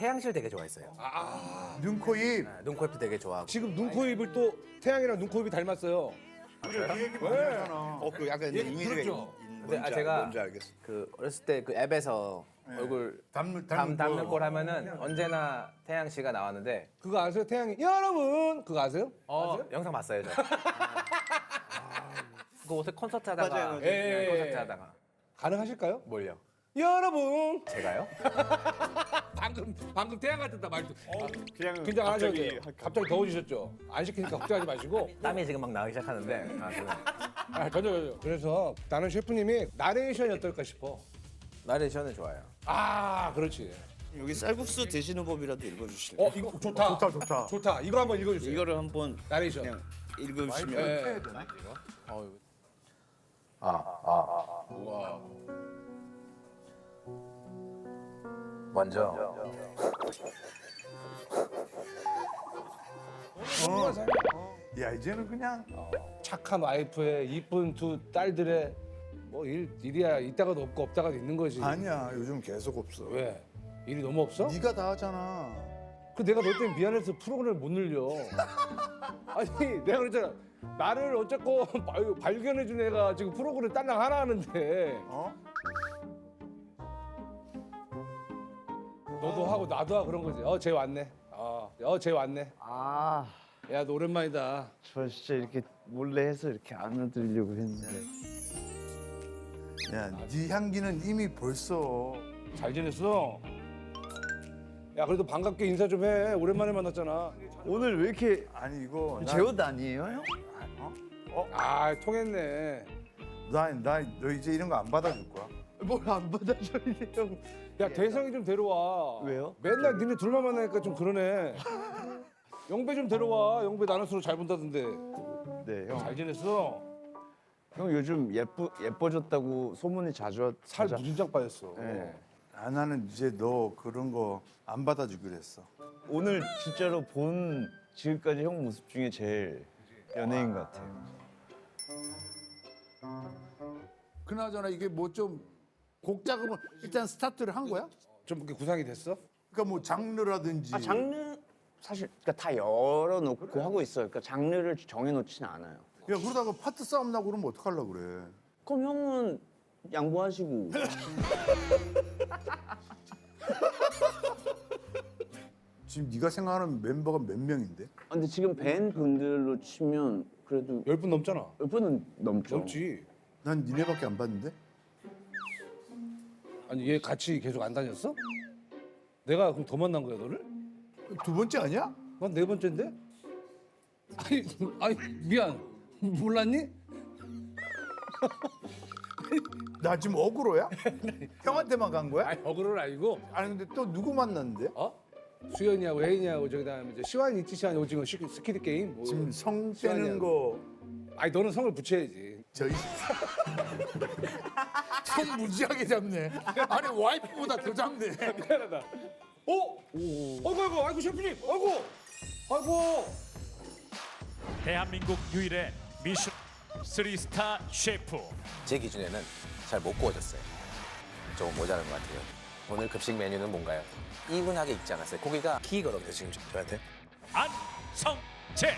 태양실 되게 좋아했어요. 눈, 코, 입. 눈, 코, 입도 되게 좋아하고. 지금 눈, 코, 입을 또 태양이랑 눈, 코, 입이 닮았어요. 그래, 그 얘기 많이 하잖아. 그 약간 예, 이미지가 그렇죠. 근데 제가 뭔지 알겠어. 그 어렸을 때 그 앱에서 얼굴 닮는 닮는 꼴 하면은 언제나 태양 씨가 나왔는데 그거 아세요? 태양이 여러분 그거 아세요? 영상 봤어요 저. 그 옷에 콘서트 하다가 맞아요. 네, 예. 콘서트 하다가 가능하실까요? 뭘요? 여러분 제가요? 방금 태양 같았다 말도. 그냥 긴장 안 하셔도 돼요. 갑자기 더워지셨죠? 안 시키니까 걱정하지 마시고. 땀이 지금 막 나기 시작하는데 전혀. 그래서 나는 셰프님이 나레이션이 어떨까 싶어. 나레이션은 좋아요. 아, 그렇지. 여기 쌀국수 드시는 법이라도 읽어주실래요? 이거 좋다. 좋다. 좋다. 이거 한번 읽어주세요. 이거를 한번 나레이션. 그냥 읽으시면 예. 먼저 야, 이제는 그냥 착한 와이프의 이쁜 두 딸들의 뭐 일이야 있다가도 없고 없다가도 있는 거지. 아니야. 요즘 계속 없어. 왜? 일이 너무 없어? 네가 다 하잖아. 그 내가 너 때문에 미안해서 프로그램을 못 늘려. 아니 내가 그랬잖아. 나를 어쨌건 발견해준 애가 지금 프로그램 딸랑 하나 하는데 어? 너도 하고 나도 하고 그런 거지. 쟤 왔네. 쟤 왔네. 아, 야, 너 오랜만이다. 저 진짜 이렇게 몰래 해서 이렇게 안아드리려고 했는데. 야, 네 향기는 이미 벌써. 잘 지냈어? 야, 그래도 반갑게 인사 좀 해. 오랜만에 만났잖아. 오늘 왜 이렇게 아니 이거 제 옷 아니에요, 형? 아, 통했네. 너 이제 이런 거 안 받아줄 거야. 뭘 안 받아줘야 돼, 형? 야, 대성이 좀 데려와. 왜요? 맨날 니네 둘만 만나니까 좀 그러네. 영배 좀 데려와. 영배 나는 서로 잘 본다던데. 네, 형. 잘 지냈어? 형 요즘 예뻐졌다고 소문이 자주 살 자자- 무진장 빠졌어. 네. 아, 나는 이제 너 그런 거 안 받아주기로 했어. 오늘 진짜로 본 지금까지 형 모습 중에 제일 연예인 같아요. 그나저나 이게 뭐 좀 곡 작업은 일단 스타트를 한 거야? 좀 이렇게 구상이 됐어? 그러니까 뭐 장르라든지. 장르 사실 그러니까 다 열어놓고 하고 있어요. 그러니까 장르를 정해놓지는 않아요. 야, 그러다가 파트 싸움 나고 그러면 어떡하려고 그래. 그럼 형은 양보하시고. 지금 네가 생각하는 멤버가 몇 명인데? 근데 지금 밴 분들로 치면 그래도 10분 넘잖아. 10분은 넘죠. 넘지. 난 니네밖에 안 봤는데? 아니, 얘 같이 계속 안 다녔어? 내가 그럼 더 만난 거야, 너를? 두 번째 아니야? 난 네 번째인데? 아니, 미안. 몰랐니? 나 지금 어그로야? 형한테만 간 거야? 아니, 어그로는 아니고. 아니 근데 또 누구 만났는데? 수현이하고 혜인이하고 저기 다음에 이제 시완이 있지, 시완이 오징어 스키드 게임. 뭐. 지금 성 시간이야. 떼는 거 아니, 너는 성을 붙여야지. 저희 손 무지하게 잡네. 아니 와이프보다 더 잡네. 미안하다. 아이고, 셰프님. 아이고. 대한민국 유일의 미슐 3스타 셰프. 제 기준에는 잘 못 구워졌어요. 조금 모자란 것 같아요. 오늘 급식 메뉴는 뭔가요? 이분하게 익지 않았어요. 고기가 키거든요 지금 저한테. 안성재.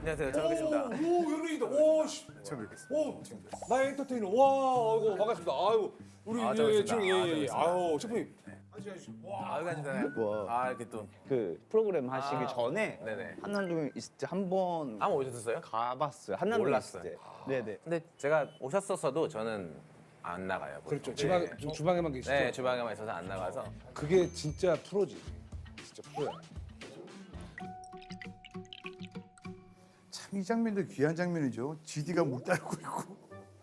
안녕하세요. 잘 먹겠습니다. 오, 연예인이다. 오, 씨. 처음 뵙겠습니다. 나의 엔터테이너. 와, 아이고, 반갑습니다. 아이고, 우리 잘 먹겠습니다. 지금 잘 아유, 셰프님. 아유, 괜찮아요. 아, 이렇게 또. 그 프로그램 하시기 전에 네네. 한남동에 있을 때 한 번 아마 오셨었어요? 가봤어요. 한남동에 몰랐어요. 있을 때. 네네. 근데 제가 오셨었어도 저는 안 나가요. 그렇죠. 네. 주방에만 계시죠. 네, 주방에만 있어서 안 나가서. 그게 진짜 프로지. 진짜 프로야. 참 이 장면도 귀한 장면이죠. GD가 물 따르고 있고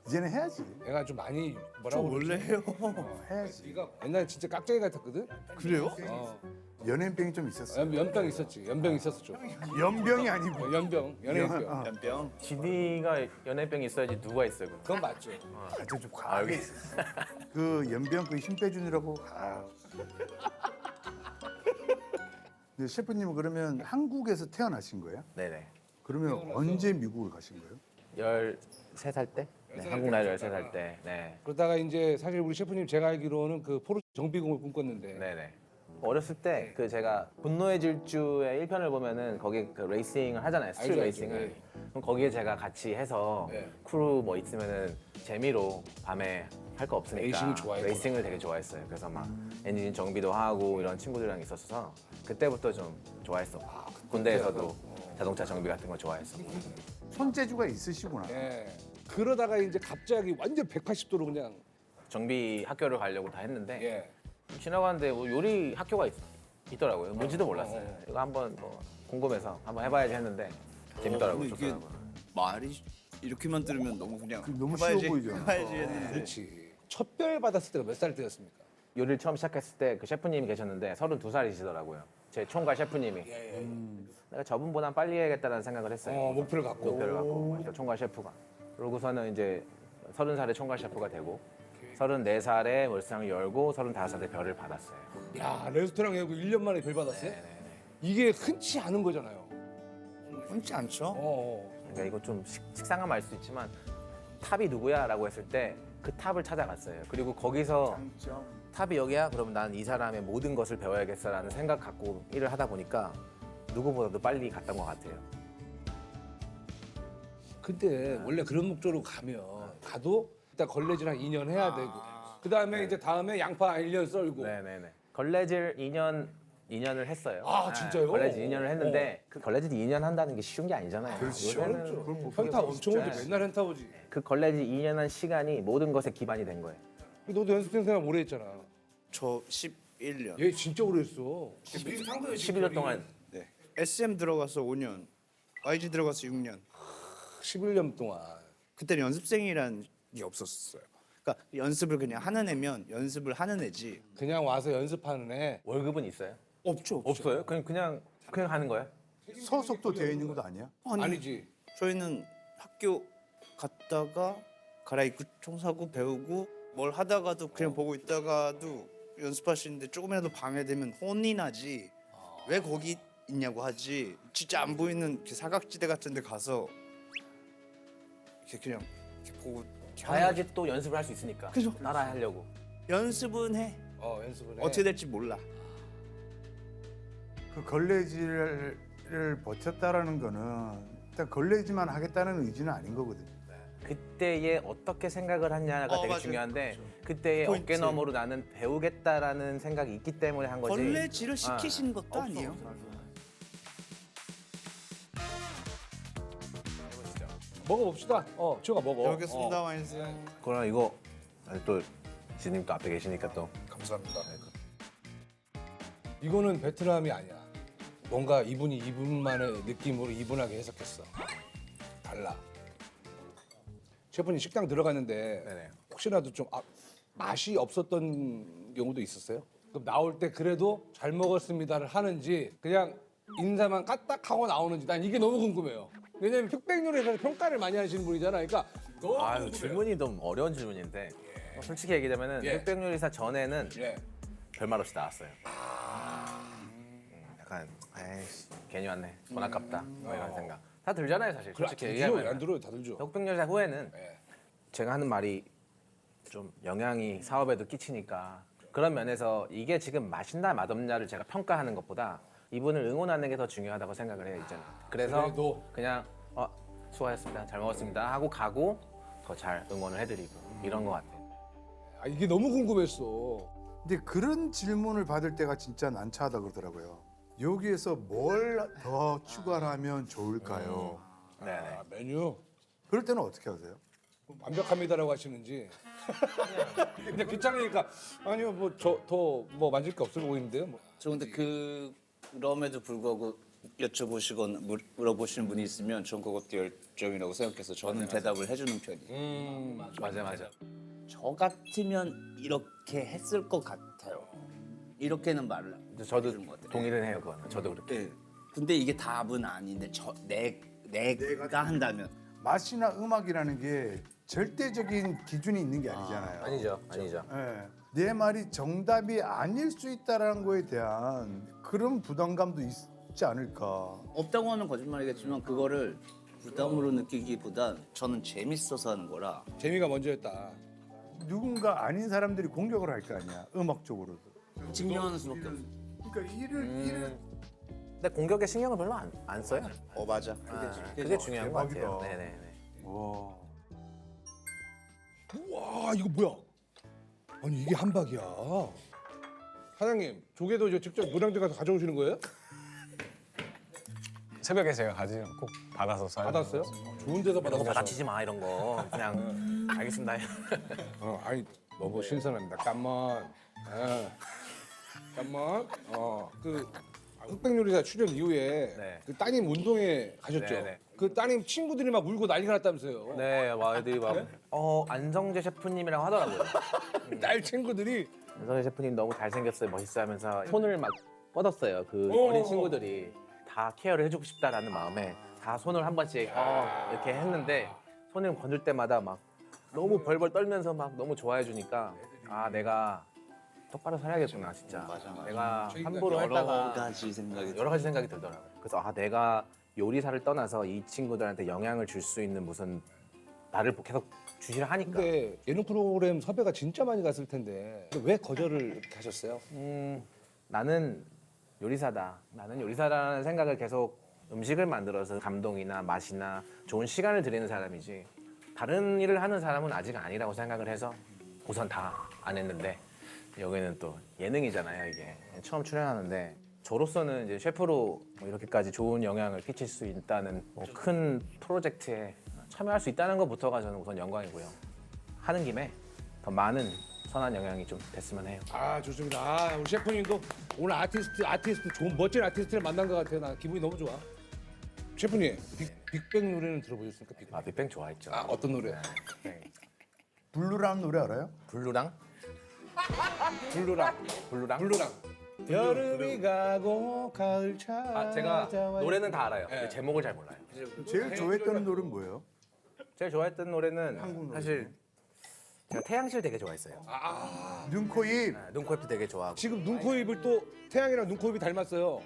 이제는 해야지. 내가 좀 많이 뭐라고 원래 해요. 해야지. 네가 옛날에 진짜 깍쟁이 같았거든. 그래요? 연예인병이 좀 있었어. 연병 있었지. 연병 있었어 좀. 연병이 아니고. 연병, 연예인병. 연병. GD가 연예병이 있어야지 누가 있어요? 그럼? 그건 맞죠. 아주 좀 과하게 있어. 그 연병 그 힘 빼주느라고. 근데 셰프님은 그러면 한국에서 태어나신 거예요? 네네. 그러면 언제 미국을 가신 거예요? 13살 때? 네, 한국 나이 13살 때. 네. 그러다가 이제 사실 우리 셰프님 제가 알기로는 그 포르쉐 정비공을 꿈꿨는데 네네. 어렸을 때 그 제가 분노의 질주의 1편을 보면은 거기 그 레이싱을 하잖아요. 스트릿 알죠, 레이싱을. 알죠. 그럼 거기에 제가 같이 해서 네. 크루 뭐 있으면은 재미로 밤에 할 거 없으니까 레이싱을 좋아했구나. 레이싱을 되게 좋아했어요. 그래서 막 엔진 정비도 하고 이런 친구들이랑 있었어서 그때부터 좀 좋아했었고 군대에서도 자동차 정비 같은 거 좋아했었고. 손재주가 있으시구나. 예. 그러다가 이제 갑자기 완전 180도로 그냥 정비 학교를 가려고 다 했는데 예. 지나가는데 뭐 요리 학교가 있더라고요. 뭔지도 몰랐어요. 이거 한번 뭐 궁금해서 한번 해봐야지 했는데 재밌더라고요. 근데 이게 좋더라고요. 말이 이렇게만 들으면 너무 그냥 너무 해봐야지, 쉬워 보이잖아. 해봐야지 했는데 그렇지. 첫 별 받았을 때가 몇 살 때였습니까? 요리를 처음 시작했을 때 그 셰프님이 계셨는데 32살이시더라고요. 제 총괄 셰프님이. 내가 저분보단 빨리 해야겠다는 생각을 했어요. 목표를 갖고. 목표를 갖고 저 총괄 셰프가. 그러고서는 이제 30살에 총괄 셰프가 되고 34살에 월상을 열고 35살에 별을 받았어요. 야, 레스토랑 열고 1년 만에 별 받았어요? 이게 흔치 않은 거잖아요. 흔치 않죠? 그러니까 이거 좀 식상한 말 수 있지만 탑이 누구야라고 했을 때 그 탑을 찾아갔어요. 그리고 거기서 탑이 여기야? 그러면 난 이 사람의 모든 것을 배워야겠어라는 생각 갖고 일을 하다 보니까 누구보다도 빨리 갔던 것 같아요. 근데 원래 그런 목적으로 가도 일단 걸레질 한 2년 해야 되고 그다음에 이제 다음에 양파 1년 썰고 네네네. 걸레질 2년을 했어요. 아, 진짜요? 걸레질 2년을 했는데 그 걸레질 2년 한다는 게 쉬운 게 아니잖아요. 요새는 현타 엄청 오지. 쉽지 맨날 현타 오지. 그 걸레질 2년 한 시간이 모든 것의 기반이 된 거예요. 너도 연습생 생활 오래 했잖아. 저 11년. 얘 진짜 오래 했어. 11년 동안 네. SM 들어가서 5년, YG 들어가서 6년. 11년 동안. 그때는 연습생이란 게 없었어요. 그러니까 연습을 그냥 하는 애면 연습을 하는 애지. 그냥 와서 연습하는 애. 월급은 있어요? 없죠. 없어요? 그냥 하는 거예요? 소속도 되어 있는 것도 아니야? 아니지. 저희는 학교 갔다가 갈아입고 총 사고 배우고 뭘 하다가도 그냥 보고 있다가도 연습하시는데 조금이라도 방해되면 혼이 나지. 왜 거기 있냐고 하지. 진짜 안 보이는 이렇게 사각지대 같은 데 가서 이렇게 그냥 이렇게 보고 이렇게 하는 가야지 또 연습을 할 수 있으니까. 그죠. 따라 하려고. 거죠. 연습은 해. 연습을 해. 어떻게 될지 몰라. 그 걸레질을 버텼다라는 거는 일단 걸레질만 하겠다는 의지는 아닌 거거든. 그때에 어떻게 생각을 했냐가 되게 맞아요. 중요한데 그때의 포인트. 어깨너머로 나는 배우겠다라는 생각이 있기 때문에 한 거지. 걸레질을 시키신 것도 없어, 아니에요. 먹어봅시다. 지호가 먹어. 여기겠습니다 와인스. 그럼 이거 또 지님 또 앞에 계시니까 또 감사합니다. 이거는 베트남이 아니야. 뭔가 이분이 이분만의 느낌으로 이분하게 해석했어. 달라. 셰프님 식당 들어갔는데 네네. 혹시라도 좀 맛이 없었던 경우도 있었어요? 그럼 나올 때 그래도 잘 먹었습니다를 하는지 그냥 인사만 까딱하고 나오는지 난 이게 너무 궁금해요. 왜냐면 흑백요리에서 평가를 많이 하시는 분이잖아. 그러니까 너무 아유 궁금해요. 질문이 좀 어려운 질문인데 솔직히 얘기하자면은 예. 흑백요리사 전에는 예. 별말 없이 나왔어요. 약간 에이씨 괜히 왔네 돈 아깝다 뭐 이런 생각 다 들잖아요 사실 솔직히 들어요, 얘기하면. 안 들어요, 다들 줘. 흑백요리사 후에는 예. 제가 하는 말이 좀 영향이 사업에도 끼치니까 그런 면에서 이게 지금 맛있나 맛없냐를 제가 평가하는 것보다 이분을 응원하는 게 더 중요하다고 생각을 해요 이제는. 그래서 그래도? 그냥 수고하셨습니다 잘 먹었습니다 하고 가고 더 잘 응원을 해드리고 이런 것 같아요. 이게 너무 궁금했어. 근데 그런 질문을 받을 때가 진짜 난처하다 그러더라고요. 여기에서 뭘 더 추가를 하면 좋을까요? 네네. 메뉴 그럴 때는 어떻게 하세요? 완벽합니다라고 하시는지. 그냥 귀찮으니까 아니요 뭐 저 더 뭐 만질 게 없어 보이는데요. 뭐. 저 근데 그럼에도 불구하고 여쭤보시거나 물어보시는 분이 있으면 전 그것도 열정이라고 생각해서 저는 대답을 해주는 편이에요. 맞아. 저 같으면 이렇게 했을 것 같아요. 이렇게는 말을 안 저도 해주는 것 같아요. 동의를 해요 그거는. 저도 그렇게. 네. 근데 이게 답은 아닌데 내가 한다면 맛이나 음악이라는 게 절대적인 기준이 있는 게 아니잖아요. 아니죠. 예. 내 말이 정답이 아닐 수 있다라는 거에 대한 그런 부담감도 있지 않을까. 없다고 하면 거짓말이겠지만 그거를 부담으로 느끼기보다 저는 재밌어서 하는 거라 재미가 먼저였다. 누군가 아닌 사람들이 공격을 할 거 아니야. 음악적으로도. 증명하는 수밖에 없어. 그러니까 일을 근데 공격에 신경을 별로 안 써요. 맞아. 그게 중요한 것 같아요. 대박이다. 네네네. 와. 와 이거 뭐야? 아니 이게 한박이야. 사장님 조개도 이제 직접 노량진 가서 가져오시는 거예요? 새벽에 제가 가지 꼭 받아서 사요. 받았어요? 좋은 데서 이런 거 받아서 받아치지 마 이런 거. 그냥 알겠습니다. 아니 너무 신선합니다. 깜만. 깜만. 그 흑백요리사 출연 이후에 네. 그 따님 운동회 가셨죠? 네네. 그 따님 친구들이 막 울고 난리가 났다면서요? 네, 와 애들이 막 안정재 셰프님이라고 하더라고요. 딸 친구들이 안정재 셰프님 너무 잘생겼어요, 멋있어 하면서 손을 막 뻗었어요. 그 오. 어린 친구들이 다 케어를 해주고 싶다라는 마음에 다 손을 한 번씩 이렇게 했는데 손을 건들 때마다 막 너무 벌벌 떨면서 막 너무 좋아해 주니까 아 내가 똑바로 살아야겠구나 진짜. 내가 함부로 여러 했다가 가지 생각이 여러 가지 생각이 들더라고요. 그래서 아 내가 요리사를 떠나서 이 친구들한테 영향을 줄 수 있는 무슨 나를 계속 주시를 하니까 근데 예능 프로그램 섭외가 진짜 많이 갔을 텐데 근데 왜 거절을 이렇게 하셨어요? 나는 요리사다. 나는 요리사라는 생각을 계속 음식을 만들어서 감동이나 맛이나 좋은 시간을 드리는 사람이지 다른 일을 하는 사람은 아직 아니라고 생각을 해서 우선 다 안 했는데 여기는 또 예능이잖아요 이게 처음 출연하는데 저로서는 이제 셰프로 뭐 이렇게까지 좋은 영향을 끼칠 수 있다는 뭐 큰 프로젝트에 참여할 수 있다는 것부터가 저는 우선 영광이고요. 하는 김에 더 많은 선한 영향이 좀 됐으면 해요. 아 좋습니다. 아, 우리 셰프님도 오늘 아티스트 좋은 멋진 아티스트를 만난 것 같아요. 나 기분이 너무 좋아. 셰프님 빅뱅 노래는 들어보셨습니까? 빅뱅. 아 빅뱅 좋아했죠. 아 어떤 노래? 네. 블루라는 노래 알아요? 블루랑 블루랑. 블루랑 여름이 가고 가을 아 찾아와. 제가 노래는 다 알아요. 네. 근데 제목을 잘 몰라요. 제일 좋아했던 노래는 뭐예요? 제일 좋아했던 노래는 한국 노래 사실 제가 태양실 되게 좋아했어요. 눈, 코, 입. 눈코입도 되게 좋아하고. 지금 눈코입을 또 태양이랑 눈코입이 닮았어요.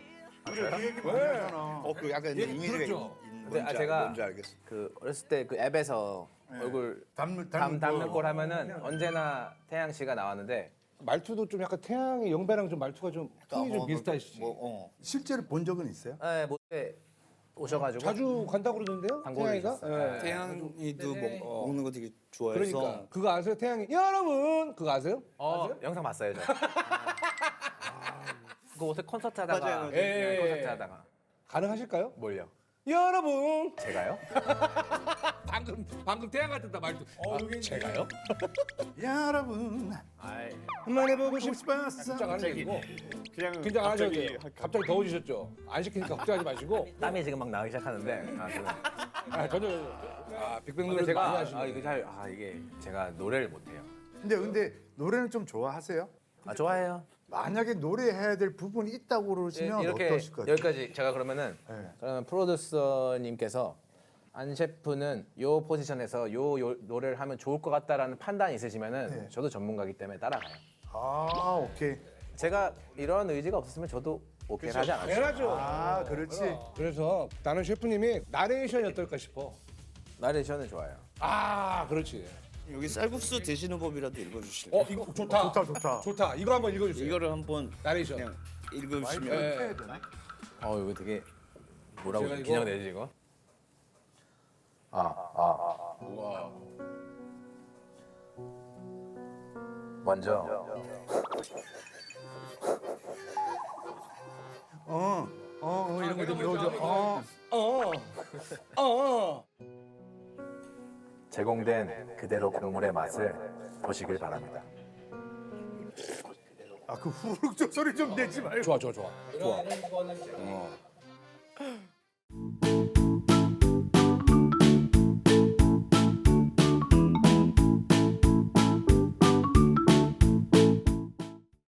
그래, 그 얘기 많이 하잖아. 그 약간 예, 이미지가 그렇죠. 근데 제가 뭔지 알겠어. 그 어렸을 때 그 앱에서 얼굴 담는 꼴 하면은 언제나 태양 씨가 나왔는데 말투도 좀 약간 태양의 영배랑 좀 말투가 좀 톤이 좀 비슷하시지. 실제로 본 적은 있어요? 네, 못해 오셔가지고 자주 간다고 그러던데요? 광고를 태양이가? 주셨어요. 예. 태양이도 먹는 거 되게 좋아해서 그러니까 그거 아세요? 태양이 여러분 그거 아세요? 영상 봤어요 저. 그 옷에 콘서트 하다가 맞아요. 네, 예. 콘서트 하다가 가능하실까요? 뭘요? 여러분 제가요? 방금 태양 같았다 말투. 제가요? 여러분 아이, 한번 해보고 싶. 싶었어. 긴장 안 하시고 그냥 긴장 안 하셔도 돼요. 갑자기 더워지셨죠? 안 시키니까 걱정하지 마시고. 땀이 지금 막 나기 시작하는데 전혀 빅뱅 근데 노래 많이 제가 하시네. 이게 제가 노래를 못해요. 근데 노래는 좀 좋아하세요? 아 좋아해요. 만약에 노래해야 될 부분이 있다고 그러시면 이렇게 어떠실 것 같아요? 여기까지 제가 그러면은 네. 그러면 프로듀서님께서 안 셰프는 요 포지션에서 요 노래를 하면 좋을 것 같다라는 판단이 있으시면은 네. 저도 전문가이기 때문에 따라가요. 아, 오케이. 제가 이런 의지가 없었으면 저도 오케이 하지 않았어요. 당연하죠. 아, 그렇지. 그래서 나는 셰프님이 나레이션이 어떨까 싶어. 나레이션은 좋아요. 아, 그렇지. 여기 쌀국수 드시는 법이라도 읽어주실래요? 이거 좋다. 좋다. 이거 한번 읽어주세요. 이거를 한번 나레이션. 그냥 읽으시면 예. 이거 되게 뭐라고 제가 이거- 긴장되지 이거? 우와. 먼저 이런 거 좀 넣어줘. 제공된 그대로 국물의 맛을 보시길 바랍니다. 그 후루룩 저 소리 좀 내지 말고. 좋아.